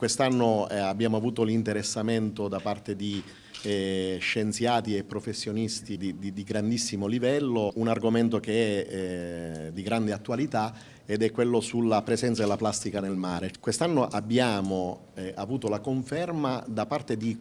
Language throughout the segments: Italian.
Quest'anno abbiamo avuto l'interessamento da parte di scienziati e professionisti di grandissimo livello, un argomento che è di grande attualità ed è quello sulla presenza della plastica nel mare. Quest'anno abbiamo avuto la conferma da parte di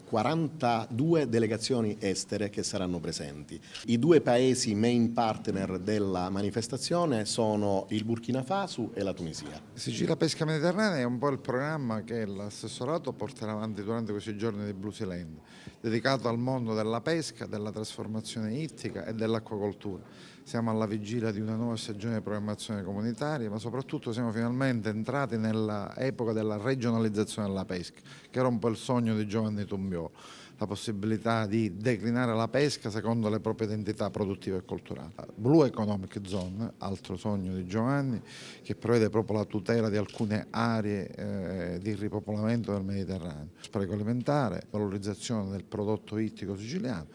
42 delegazioni estere che saranno presenti. I due paesi main partner della manifestazione sono il Burkina Faso e la Tunisia. Sicilia Pesca Mediterranea è un po' il programma che l'assessorato porterà avanti durante questi giorni di Blue Sea Land, dedicato al mondo della pesca, della trasformazione ittica e dell'acquacoltura. Siamo alla vigilia di una nuova stagione di programmazione comunitaria, ma soprattutto siamo finalmente entrati nell'epoca della regionalizzazione della pesca, che era un po' il sogno di Giovanni Tumbiolo, la possibilità di declinare la pesca secondo le proprie identità produttive e culturali. Blue Economic Zone, altro sogno di Giovanni, che prevede proprio la tutela di alcune aree di ripopolamento del Mediterraneo, spreco alimentare, valorizzazione del prodotto ittico siciliano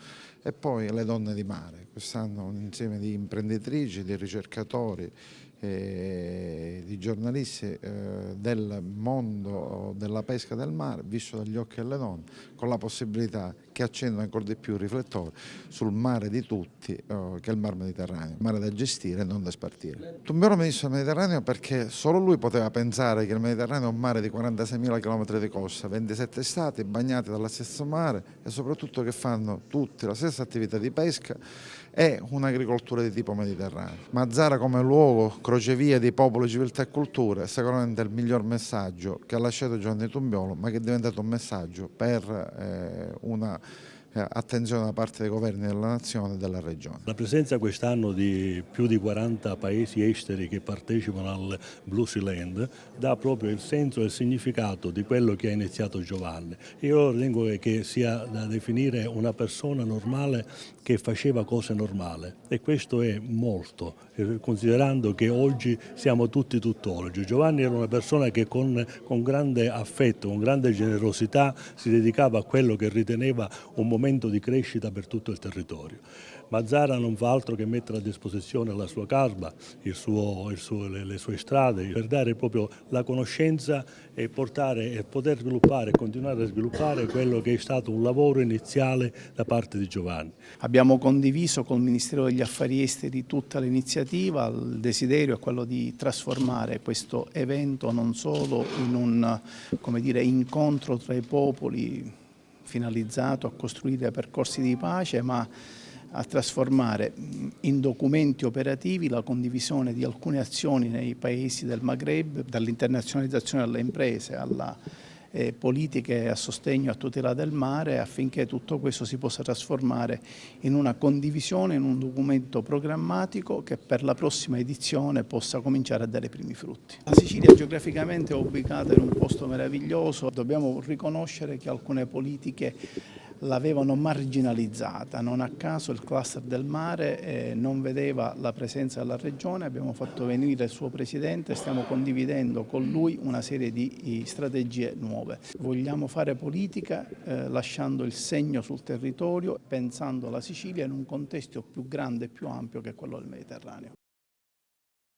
e poi le donne di mare. Quest'anno un insieme di imprenditrici, di ricercatori, di giornalisti del mondo della pesca del mare, visto dagli occhi delle donne, con la possibilità che accenda ancora di più i riflettori sul mare di tutti, che è il Mar Mediterraneo, mare da gestire e non da spartire. Tumbiolo ministro del Mediterraneo perché solo lui poteva pensare che il Mediterraneo è un mare di 46.000 km di costa, 27 stati bagnati dallo stesso mare e soprattutto che fanno tutti la stessa attività di pesca e un'agricoltura di tipo mediterraneo. Mazara come luogo, crocevia di popolo, civiltà e cultura è sicuramente il miglior messaggio che ha lasciato Giovanni Tumbiolo, ma che è diventato un messaggio per una attenzione da parte dei governi della nazione e della regione. La presenza quest'anno di più di 40 paesi esteri che partecipano al Blue Sea Land dà proprio il senso e il significato di quello che ha iniziato Giovanni. Io ritengo che sia da definire una persona normale che faceva cose normali e questo è molto, considerando che oggi siamo tutti tuttologi. Giovanni era una persona che con grande affetto, con grande generosità si dedicava a quello che riteneva un momento di crescita per tutto il territorio. Mazara non fa altro che mettere a disposizione la sua casba, le sue strade, per dare proprio la conoscenza e poter sviluppare e continuare a sviluppare quello che è stato un lavoro iniziale da parte di Giovanni. Abbiamo condiviso col Ministero degli Affari Esteri tutta l'iniziativa, il desiderio è quello di trasformare questo evento non solo in un, come dire, incontro tra i popoli finalizzato a costruire percorsi di pace, ma a trasformare in documenti operativi la condivisione di alcune azioni nei paesi del Maghreb, dall'internazionalizzazione delle imprese alla politiche a sostegno e a tutela del mare, affinché tutto questo si possa trasformare in una condivisione, in un documento programmatico che per la prossima edizione possa cominciare a dare i primi frutti. La Sicilia geograficamente è ubicata in un posto meraviglioso, dobbiamo riconoscere che alcune politiche l'avevano marginalizzata, non a caso il cluster del mare non vedeva la presenza della regione, abbiamo fatto venire il suo presidente e stiamo condividendo con lui una serie di strategie nuove. Vogliamo fare politica lasciando il segno sul territorio, pensando alla Sicilia in un contesto più grande e più ampio che quello del Mediterraneo.